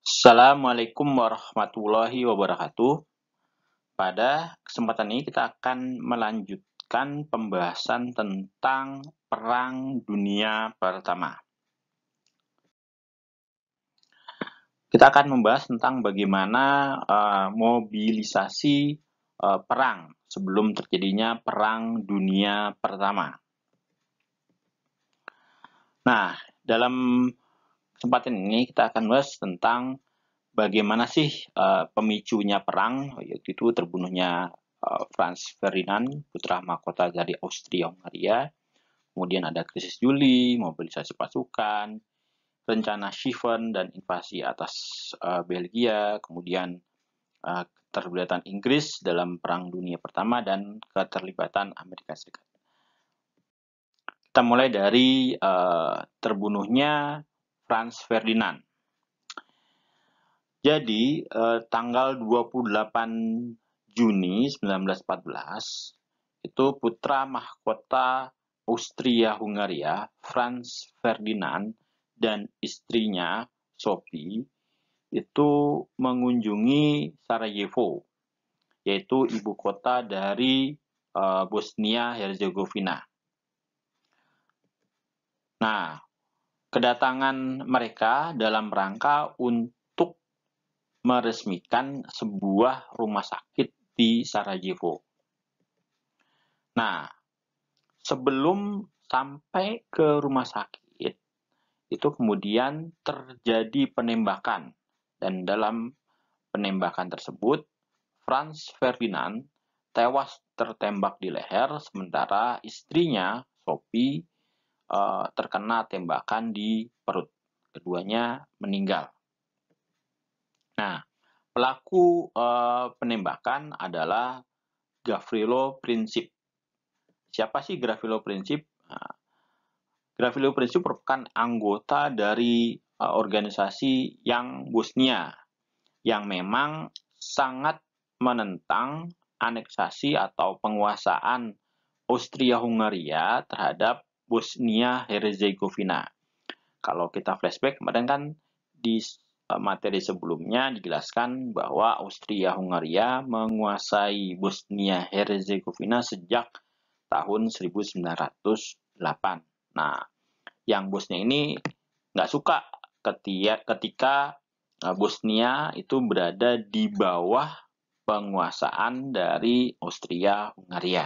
Assalamualaikum warahmatullahi wabarakatuh. Pada kesempatan ini kita akan melanjutkan pembahasan tentang Perang Dunia Pertama. Kita akan membahas tentang bagaimana mobilisasi perang sebelum terjadinya Perang Dunia Pertama. Nah, dalam kesempatan ini kita akan bahas tentang bagaimana sih pemicunya perang, yaitu terbunuhnya Franz Ferdinand, putra mahkota dari Austria-Hungaria. Kemudian ada krisis Juli, mobilisasi pasukan, rencana Schlieffen dan invasi atas Belgia, kemudian keterlibatan Inggris dalam Perang Dunia Pertama dan keterlibatan Amerika Serikat. Kita mulai dari terbunuhnya Franz Ferdinand. Jadi, tanggal 28 Juni 1914, itu putra mahkota Austria-Hungaria, Franz Ferdinand, dan istrinya, Sophie, itu mengunjungi Sarajevo, yaitu ibu kota dari Bosnia-Herzegovina. Nah, kedatangan mereka dalam rangka untuk meresmikan sebuah rumah sakit di Sarajevo. Nah, sebelum sampai ke rumah sakit, itu kemudian terjadi penembakan. Dan dalam penembakan tersebut, Franz Ferdinand tewas tertembak di leher, sementara istrinya, Sophie, terkena tembakan di perut. Keduanya meninggal. Nah, pelaku penembakan adalah Gavrilo Princip. Siapa sih Gavrilo Princip? Nah, Gavrilo Princip merupakan anggota dari organisasi yang Bosnia, yang memang sangat menentang aneksasi atau penguasaan Austria-Hungaria terhadap Bosnia-Herzegovina. Kalau kita flashback, kemarin kan di materi sebelumnya dijelaskan bahwa Austria-Hungaria menguasai Bosnia-Herzegovina sejak tahun 1908. Nah, yang Bosnia ini nggak suka ketika Bosnia itu berada di bawah penguasaan dari Austria-Hungaria.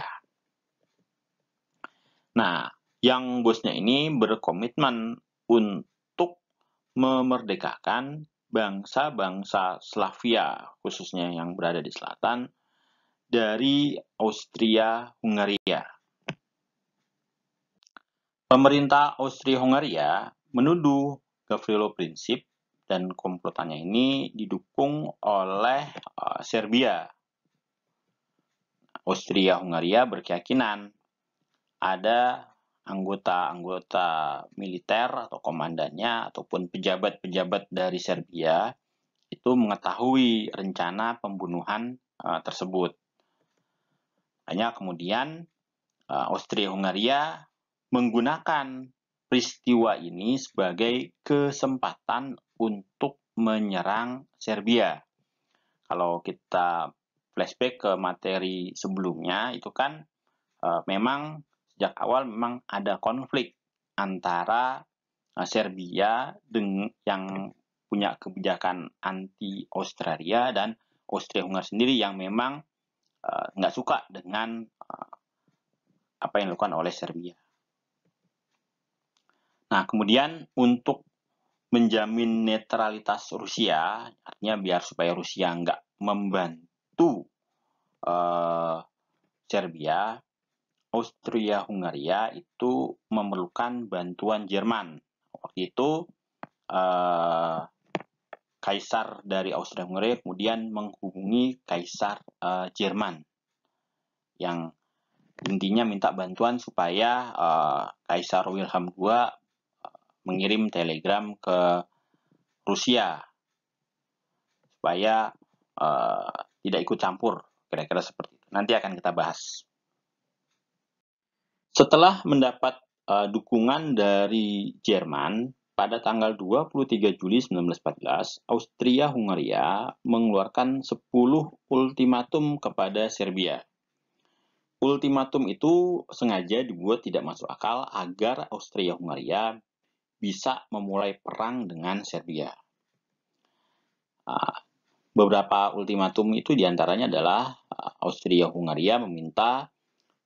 Nah, yang Bosnia ini berkomitmen untuk memerdekakan bangsa-bangsa Slavia, khususnya yang berada di selatan, dari Austria-Hungaria. Pemerintah Austria-Hungaria menuduh Gavrilo Princip dan komplotannya ini didukung oleh Serbia. Austria-Hungaria berkeyakinan ada anggota-anggota militer atau komandannya ataupun pejabat-pejabat dari Serbia itu mengetahui rencana pembunuhan tersebut. Hanya kemudian Austria-Hungaria menggunakan peristiwa ini sebagai kesempatan untuk menyerang Serbia. Kalau kita flashback ke materi sebelumnya, itu kan memang sejak awal memang ada konflik antara Serbia yang punya kebijakan anti-Australia dan Austria-Hungaria sendiri yang memang nggak suka dengan apa yang dilakukan oleh Serbia. Nah, kemudian untuk menjamin netralitas Rusia, artinya biar supaya Rusia nggak membantu Serbia, Austria-Hungaria itu memerlukan bantuan Jerman. Waktu itu Kaisar dari Austria-Hungaria kemudian menghubungi Kaisar Jerman yang intinya minta bantuan supaya Kaisar Wilhelm II mengirim telegram ke Rusia supaya tidak ikut campur, kira-kira seperti itu. Nanti akan kita bahas. Setelah mendapat dukungan dari Jerman, pada tanggal 23 Juli 1914, Austria-Hungaria mengeluarkan 10 ultimatum kepada Serbia. Ultimatum itu sengaja dibuat tidak masuk akal agar Austria-Hungaria bisa memulai perang dengan Serbia. Beberapa ultimatum itu diantaranya adalah Austria-Hungaria meminta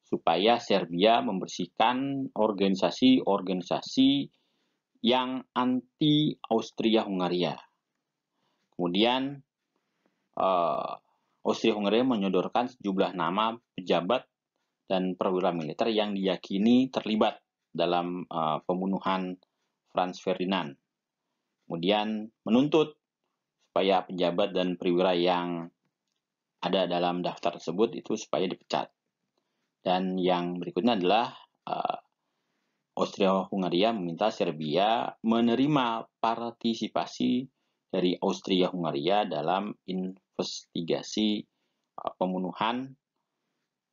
supaya Serbia membersihkan organisasi-organisasi yang anti Austria-Hungaria. Kemudian Austria-Hungaria menyodorkan sejumlah nama pejabat dan perwira militer yang diyakini terlibat dalam pembunuhan Franz Ferdinand. Kemudian menuntut supaya pejabat dan perwira yang ada dalam daftar tersebut itu supaya dipecat. Dan yang berikutnya adalah Austria-Hungaria meminta Serbia menerima partisipasi dari Austria-Hungaria dalam investigasi pembunuhan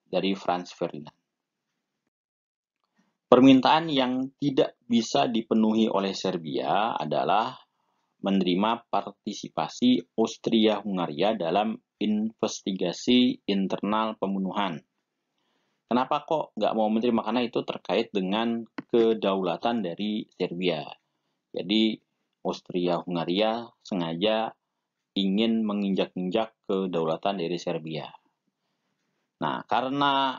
dari Franz Ferdinand. Permintaan yang tidak bisa dipenuhi oleh Serbia adalah menerima partisipasi Austria-Hungaria dalam investigasi internal pembunuhan. Kenapa kok nggak mau menerima? Karena itu terkait dengan kedaulatan dari Serbia. Jadi Austria-Hungaria sengaja ingin menginjak-injak kedaulatan dari Serbia. Nah, karena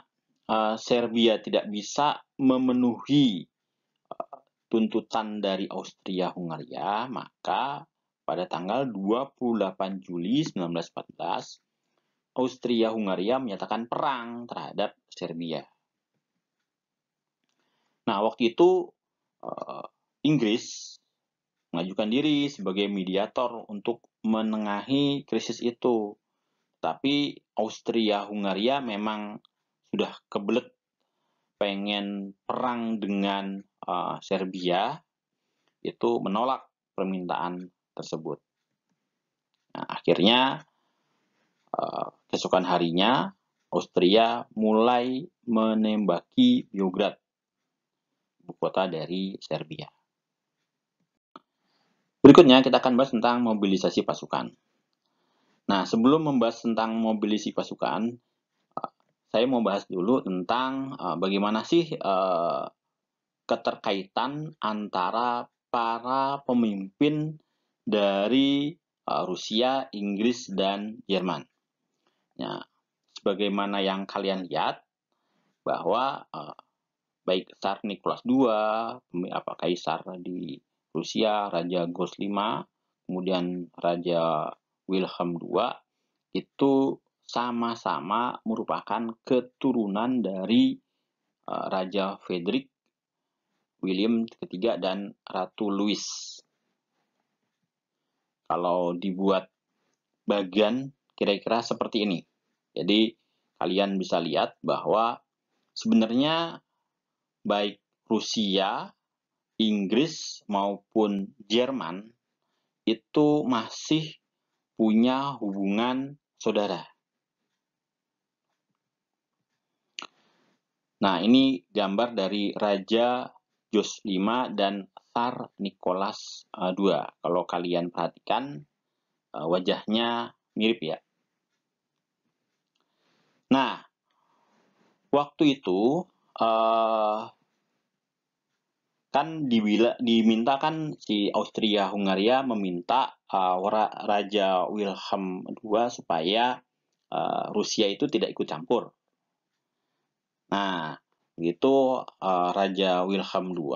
Serbia tidak bisa memenuhi tuntutan dari Austria-Hungaria, maka pada tanggal 28 Juli 1914, Austria-Hungaria menyatakan perang terhadap Serbia. Nah, waktu itu Inggris mengajukan diri sebagai mediator untuk menengahi krisis itu. Tapi Austria-Hungaria memang sudah kebelet pengen perang dengan Serbia, itu menolak permintaan tersebut. Nah, akhirnya keesokan harinya Austria mulai menembaki Beograd, ibu kota dari Serbia. Berikutnya kita akan bahas tentang mobilisasi pasukan. Nah, sebelum membahas tentang mobilisasi pasukan, saya mau bahas dulu tentang bagaimana sih keterkaitan antara para pemimpin dari Rusia, Inggris, dan Jerman. Ya, sebagaimana yang kalian lihat bahwa baik Tsar Nicholas II, kaisar di Rusia, Raja George V, kemudian Raja Wilhelm II, itu sama-sama merupakan keturunan dari Raja Frederick, William III, dan Ratu Louis. Kalau dibuat bagian kira-kira seperti ini. Jadi kalian bisa lihat bahwa sebenarnya baik Rusia, Inggris maupun Jerman itu masih punya hubungan saudara. Nah, ini gambar dari Raja George V dan Tsar Nicholas II. Kalau kalian perhatikan, wajahnya mirip ya. Nah, waktu itu kan diminta kan si Austria-Hungaria meminta Raja Wilhelm II supaya Rusia itu tidak ikut campur. Nah, begitu Raja Wilhelm II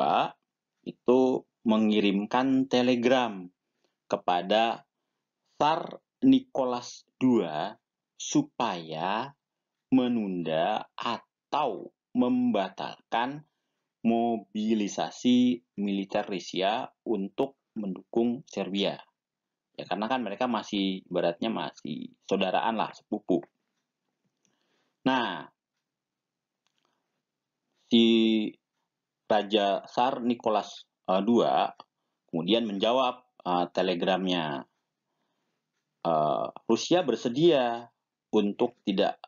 itu mengirimkan telegram kepada Tsar Nicholas II supaya menunda atau membatalkan mobilisasi militer Rusia untuk mendukung Serbia. Ya, karena kan mereka masih, ibaratnya masih saudaraan lah, sepupu. Nah, si Raja Tsar Nicholas II kemudian menjawab telegramnya. Rusia bersedia untuk tidak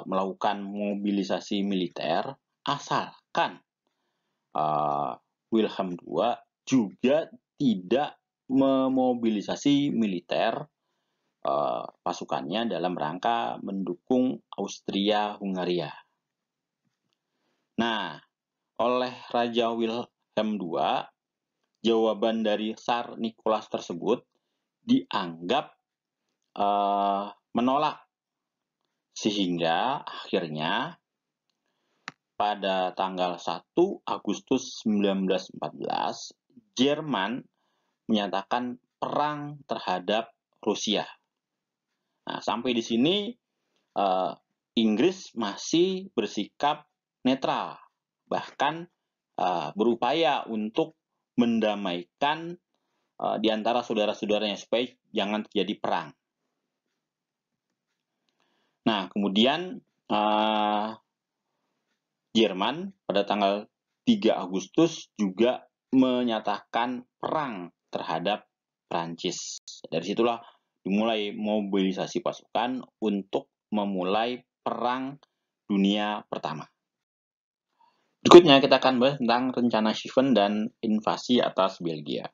melakukan mobilisasi militer asalkan Wilhelm II juga tidak memobilisasi militer pasukannya dalam rangka mendukung Austria-Hungaria. Nah, oleh Raja Wilhelm II, jawaban dari Tsar Nicholas tersebut dianggap menolak, sehingga akhirnya pada tanggal 1 Agustus 1914, Jerman menyatakan perang terhadap Rusia. Nah, sampai di sini Inggris masih bersikap netral, bahkan berupaya untuk mendamaikan di antara saudara-saudaranya supaya jangan terjadi perang. Nah, kemudian Jerman pada tanggal 3 Agustus juga menyatakan perang terhadap Prancis. Dari situlah dimulai mobilisasi pasukan untuk memulai Perang Dunia Pertama. Berikutnya kita akan bahas tentang rencana Schlieffen dan invasi atas Belgia.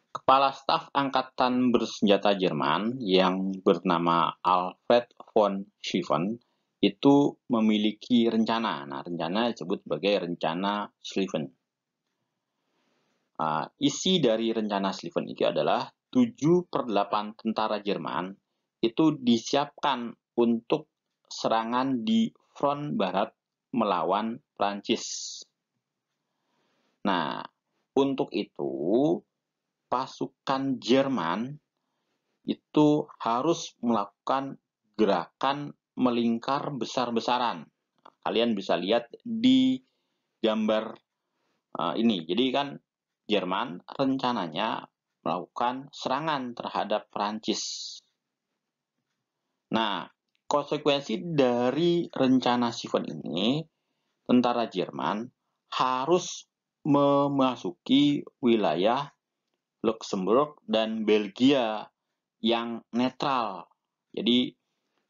Kepala Staf Angkatan Bersenjata Jerman yang bernama Alfred von Schlieffen itu memiliki rencana. Nah, rencana disebut sebagai rencana Schlieffen. Isi dari rencana Schlieffen itu adalah 7/8 tentara Jerman itu disiapkan untuk serangan di front barat melawan Prancis. Nah, untuk itu pasukan Jerman itu harus melakukan gerakan melingkar besar-besaran. Kalian bisa lihat di gambar ini. Jadi kan Jerman rencananya melakukan serangan terhadap Prancis. Nah, konsekuensi dari rencana Schlieffen ini, tentara Jerman harus memasuki wilayah Luxembourg dan Belgia yang netral. Jadi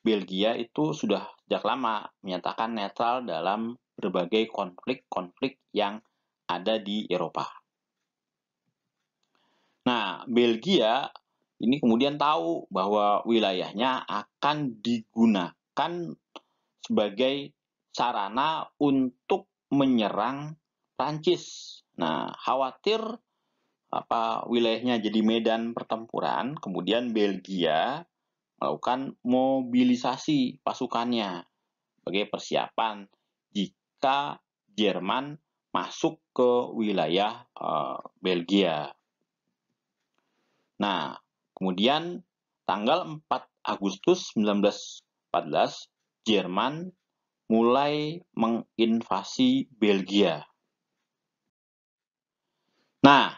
Belgia itu sudah sejak lama menyatakan netral dalam berbagai konflik-konflik yang ada di Eropa. Nah, Belgia ini kemudian tahu bahwa wilayahnya akan digunakan sebagai sarana untuk menyerang Prancis. Nah, khawatir wilayahnya jadi medan pertempuran, kemudian Belgia melakukan mobilisasi pasukannya sebagai persiapan jika Jerman masuk ke wilayah Belgia. Nah, kemudian tanggal 4 Agustus 1914, Jerman mulai menginvasi Belgia. Nah,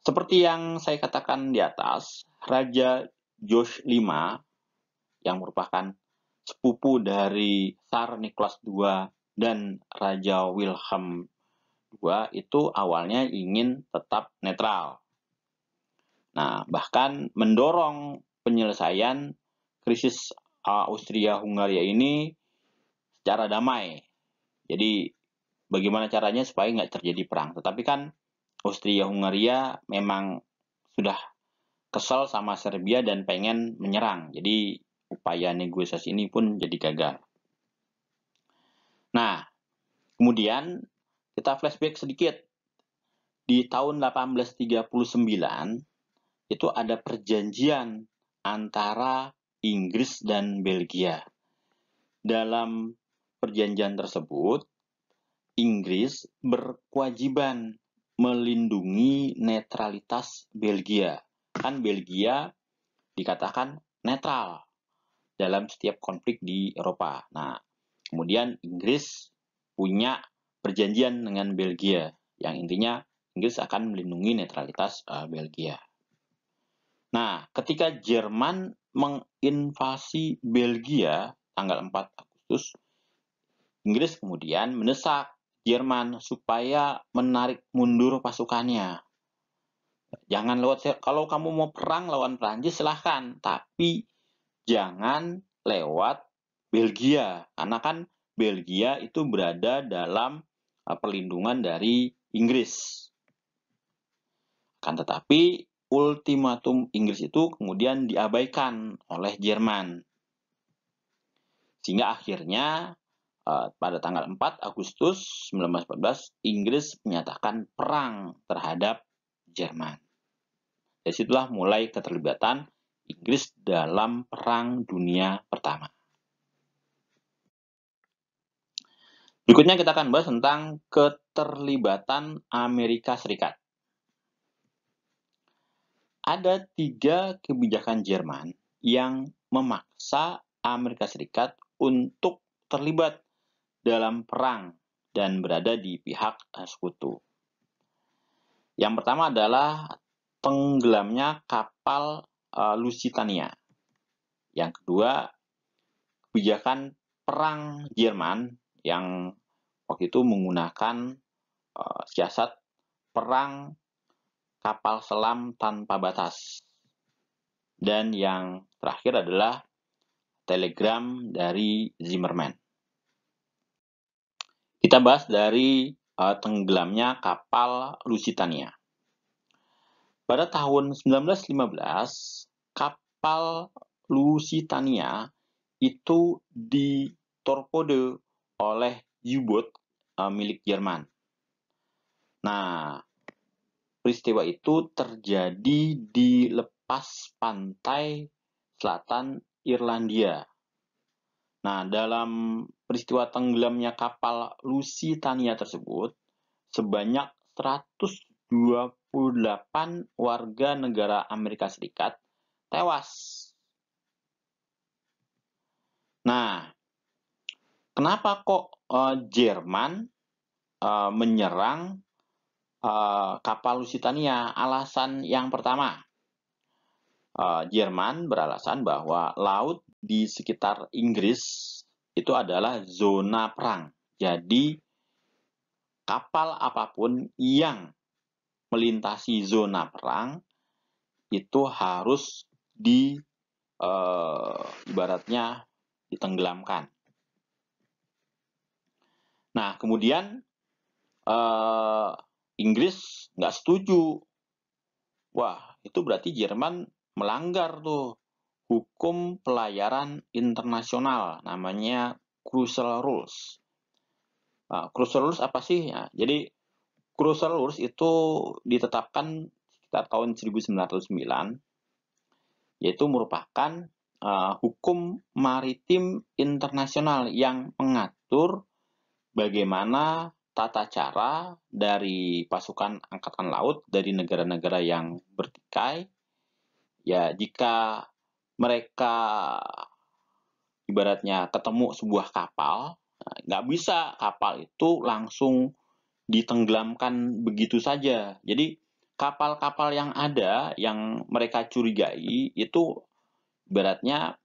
seperti yang saya katakan di atas, Raja George V yang merupakan sepupu dari Tsar Nicholas II dan Raja Wilhelm II itu awalnya ingin tetap netral. Nah, bahkan mendorong penyelesaian krisis Austria-Hungaria ini secara damai. Jadi, bagaimana caranya supaya nggak terjadi perang. Tetapi kan Austria-Hungaria memang sudah kesal sama Serbia dan pengen menyerang. Jadi upaya negosiasi ini pun jadi gagal. Nah, kemudian kita flashback sedikit. Di tahun 1839 itu ada perjanjian antara Inggris dan Belgia. Dalam perjanjian tersebut, Inggris berkewajiban melindungi netralitas Belgia. Kan Belgia dikatakan netral dalam setiap konflik di Eropa. Nah, kemudian Inggris punya perjanjian dengan Belgia yang intinya Inggris akan melindungi netralitas Belgia. Nah, ketika Jerman menginvasi Belgia tanggal 4 Agustus, Inggris kemudian mendesak Jerman supaya menarik mundur pasukannya. Jangan kalau kamu mau perang lawan Prancis silahkan, tapi jangan lewat Belgia, karena kan Belgia itu berada dalam perlindungan dari Inggris. Akan tetapi ultimatum Inggris itu kemudian diabaikan oleh Jerman. Sehingga akhirnya pada tanggal 4 Agustus 1914 Inggris menyatakan perang terhadap Jerman. Dari situlah mulai keterlibatan Inggris dalam Perang Dunia Pertama. Berikutnya kita akan bahas tentang keterlibatan Amerika Serikat. Ada 3 kebijakan Jerman yang memaksa Amerika Serikat untuk terlibat dalam perang dan berada di pihak sekutu. Yang pertama adalah tenggelamnya kapal Lusitania. Yang kedua, kebijakan perang Jerman yang waktu itu menggunakan siasat perang kapal selam tanpa batas. Dan yang terakhir adalah telegram dari Zimmerman. Kita bahas dari tenggelamnya kapal Lusitania. Pada tahun 1915, kapal Lusitania itu ditorpedo oleh U-boat milik Jerman. Nah, peristiwa itu terjadi di lepas pantai selatan Irlandia. Nah, dalam peristiwa tenggelamnya kapal Lusitania tersebut, sebanyak 128 warga negara Amerika Serikat tewas. Nah, kenapa kok Jerman menyerang kapal Lusitania? Alasan yang pertama, Jerman beralasan bahwa laut di sekitar Inggris itu adalah zona perang. Jadi, kapal apapun yang melintasi zona perang itu harus ibaratnya ditenggelamkan. Nah, kemudian Inggris nggak setuju. Wah, itu berarti Jerman melanggar tuh hukum pelayaran internasional, namanya Crucial Rules. Crucial Rules apa sih? Ya, jadi Crucial Rules itu ditetapkan sekitar tahun 1909, yaitu merupakan hukum maritim internasional yang mengatur bagaimana tata cara dari pasukan angkatan laut dari negara-negara yang bertikai. Ya, jika mereka ibaratnya ketemu sebuah kapal, nggak bisa kapal itu langsung ditenggelamkan begitu saja. Jadi kapal-kapal yang ada yang mereka curigai itu ibaratnya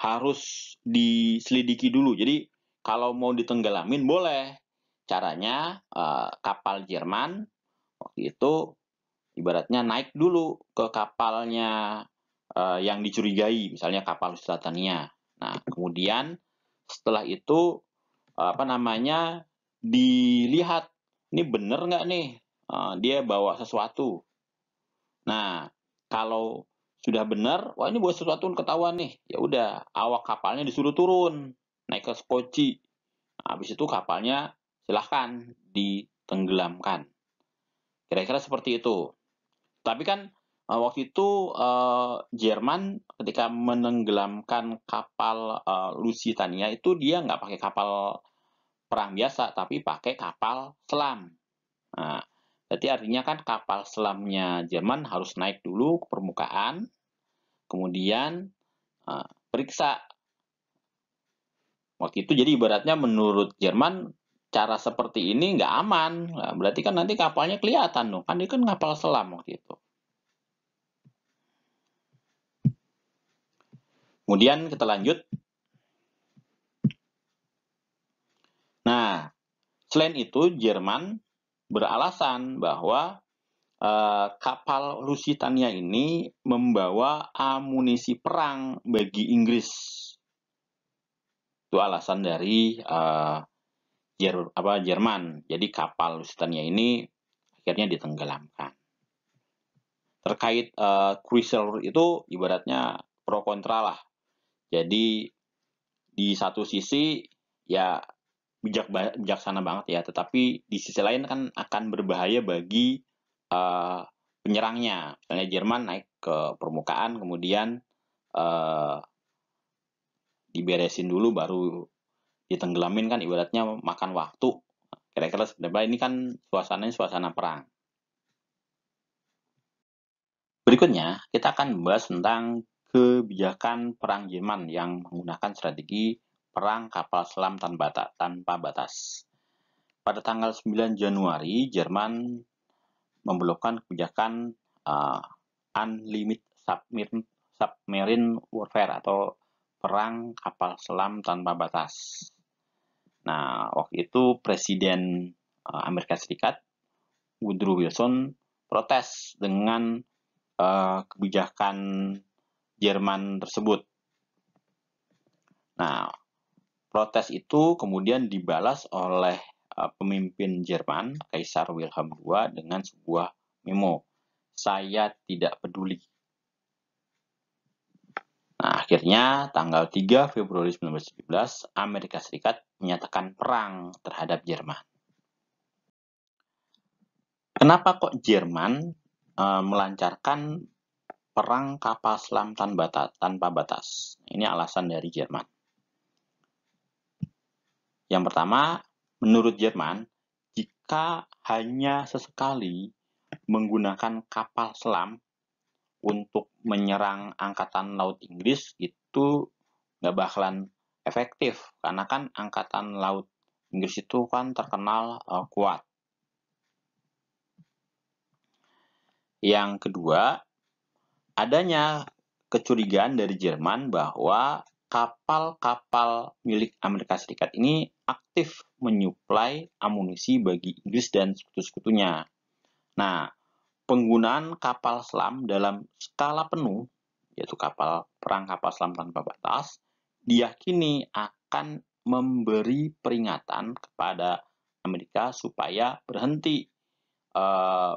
harus diselidiki dulu. Jadi kalau mau ditenggelamin boleh. Caranya kapal Jerman waktu itu ibaratnya naik dulu ke kapalnya yang dicurigai, misalnya kapal Lusitania. Nah, kemudian setelah itu dilihat ini bener nggak nih dia bawa sesuatu. Nah, kalau sudah benar, wah ini bawa sesuatu ketahuan nih, ya udah awak kapalnya disuruh turun naik ke skoci. Nah, habis itu kapalnya silahkan ditenggelamkan. Kira-kira seperti itu. Tapi kan waktu itu Jerman ketika menenggelamkan kapal Lusitania itu dia nggak pakai kapal perang biasa, tapi pakai kapal selam. Nah, berarti artinya kan kapal selamnya Jerman harus naik dulu ke permukaan, kemudian periksa. Waktu itu jadi ibaratnya menurut Jerman cara seperti ini nggak aman. Nah, berarti kan nanti kapalnya kelihatan dong. Kan dia kan kapal selam waktu itu. Kemudian kita lanjut. Nah, selain itu Jerman beralasan bahwa kapal Lusitania ini membawa amunisi perang bagi Inggris. Itu alasan dari Jerman. Jadi kapal Lusitania ini akhirnya ditenggelamkan. Terkait cruiser itu ibaratnya pro kontra lah. Jadi di satu sisi ya bijaksana banget ya, tetapi di sisi lain kan akan berbahaya bagi penyerangnya. Misalnya Jerman naik ke permukaan, kemudian diberesin dulu baru ditenggelamin, kan ibaratnya makan waktu. Kira-kira sebenarnya ini kan suasananya suasana perang. Berikutnya, kita akan membahas tentang kebijakan perang Jerman yang menggunakan strategi perang kapal selam tanpa batas. Pada tanggal 9 Januari, Jerman memblokkan kebijakan Unlimited Submarine Warfare atau perang kapal selam tanpa batas. Nah, waktu itu Presiden Amerika Serikat Woodrow Wilson protes dengan kebijakan Jerman tersebut. Nah, protes itu kemudian dibalas oleh pemimpin Jerman, Kaisar Wilhelm II, dengan sebuah memo, "Saya tidak peduli." Nah, akhirnya tanggal 3 Februari 1917, Amerika Serikat menyatakan perang terhadap Jerman. Kenapa kok Jerman melancarkan perang kapal selam tanpa batas? Ini alasan dari Jerman. Yang pertama, menurut Jerman, jika hanya sesekali menggunakan kapal selam untuk menyerang Angkatan Laut Inggris, itu nggak bakalan efektif. Karena kan Angkatan Laut Inggris itu kan terkenal kuat. Yang kedua, adanya kecurigaan dari Jerman bahwa kapal-kapal milik Amerika Serikat ini aktif menyuplai amunisi bagi Inggris dan sekutu-sekutunya. Nah, penggunaan kapal selam dalam skala penuh, yaitu perang kapal selam tanpa batas, diyakini akan memberi peringatan kepada Amerika supaya berhenti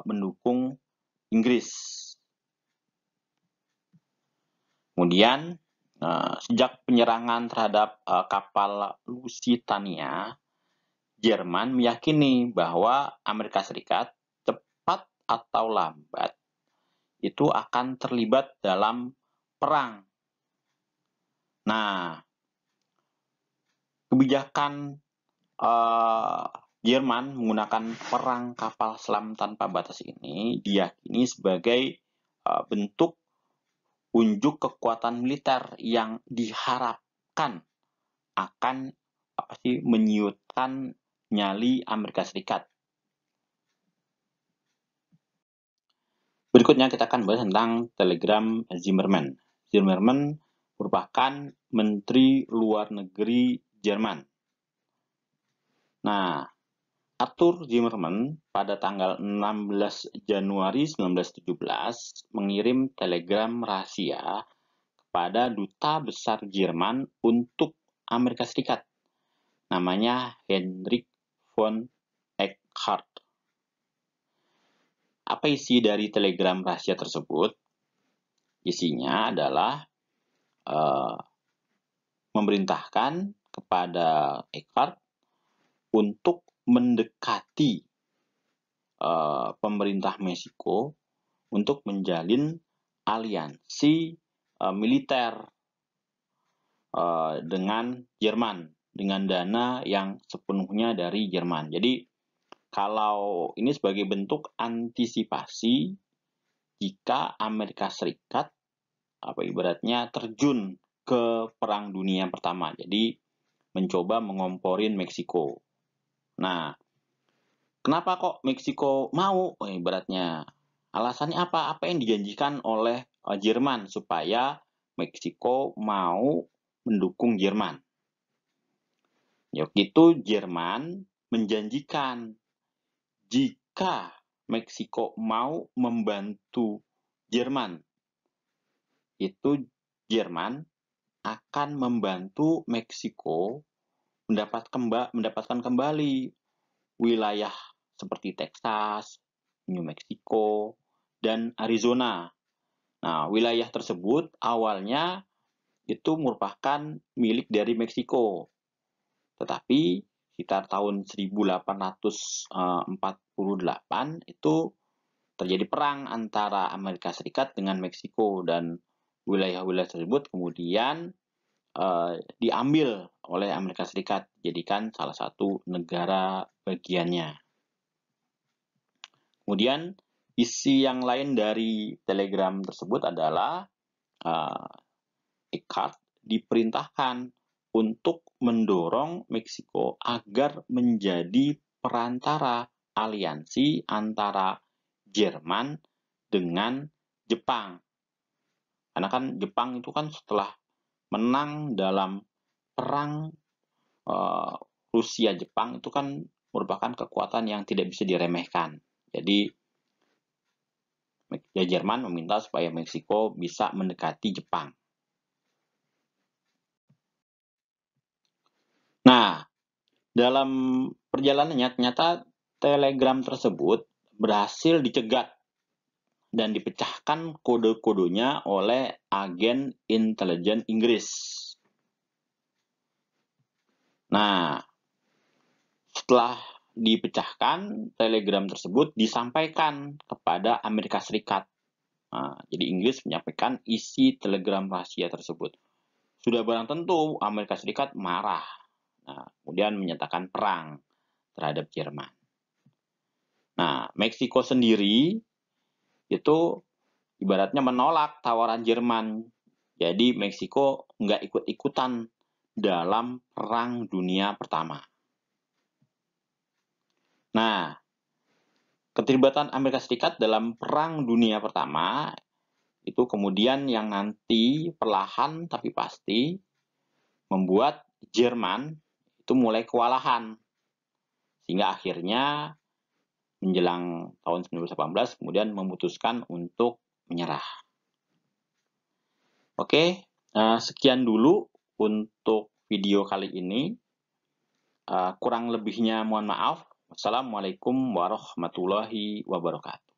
mendukung Inggris. Kemudian, sejak penyerangan terhadap kapal Lusitania, Jerman meyakini bahwa Amerika Serikat cepat atau lambat itu akan terlibat dalam perang. Nah, kebijakan Jerman menggunakan perang kapal selam tanpa batas ini diyakini sebagai bentuk unjuk kekuatan militer yang diharapkan akan menyiutkan nyali Amerika Serikat. Berikutnya kita akan bahas tentang telegram Zimmermann. Zimmermann merupakan Menteri Luar Negeri Jerman. Nah, Arthur Zimmermann pada tanggal 16 Januari 1917 mengirim telegram rahasia kepada Duta Besar Jerman untuk Amerika Serikat. Namanya Heinrich von Eckhardt. Apa isi dari telegram rahasia tersebut? Isinya adalah memerintahkan kepada Eckhardt untuk mendekati pemerintah Meksiko untuk menjalin aliansi militer dengan Jerman dengan dana yang sepenuhnya dari Jerman. Jadi kalau ini sebagai bentuk antisipasi jika Amerika Serikat ibaratnya terjun ke Perang Dunia Pertama. Jadi mencoba mengomporin Meksiko. Nah, kenapa kok Meksiko mau? Ibaratnya alasannya apa? Apa yang dijanjikan oleh Jerman supaya Meksiko mau mendukung Jerman? Waktu itu Jerman menjanjikan jika Meksiko mau membantu Jerman, itu Jerman akan membantu Meksiko mendapatkan kembali wilayah seperti Texas, New Mexico, dan Arizona. Nah, wilayah tersebut awalnya itu merupakan milik dari Meksiko. Tetapi sekitar tahun 1848 itu terjadi perang antara Amerika Serikat dengan Meksiko, dan wilayah-wilayah tersebut kemudian diambil oleh Amerika Serikat, jadikan salah satu negara bagiannya. Kemudian isi yang lain dari telegram tersebut adalah Eckhart diperintahkan untuk mendorong Meksiko agar menjadi perantara aliansi antara Jerman dengan Jepang. Karena kan Jepang itu kan setelah menang dalam perang Rusia-Jepang itu kan merupakan kekuatan yang tidak bisa diremehkan. Jadi Jerman meminta supaya Meksiko bisa mendekati Jepang. Nah, dalam perjalanannya ternyata telegram tersebut berhasil dicegat dan dipecahkan kode-kodenya oleh agen intelijen Inggris. Nah, setelah dipecahkan, telegram tersebut disampaikan kepada Amerika Serikat. Nah, jadi Inggris menyampaikan isi telegram rahasia tersebut. Sudah barang tentu Amerika Serikat marah. Nah, kemudian menyatakan perang terhadap Jerman. Nah, Meksiko sendiri itu ibaratnya menolak tawaran Jerman. Jadi Meksiko nggak ikut-ikutan dalam Perang Dunia Pertama. Nah, keterlibatan Amerika Serikat dalam Perang Dunia Pertama itu kemudian yang nanti perlahan tapi pasti membuat Jerman itu mulai kewalahan. Sehingga akhirnya menjelang tahun 1918 kemudian memutuskan untuk menyerah. Oke, sekian dulu untuk video kali ini. Kurang lebihnya mohon maaf. Wassalamualaikum warahmatullahi wabarakatuh.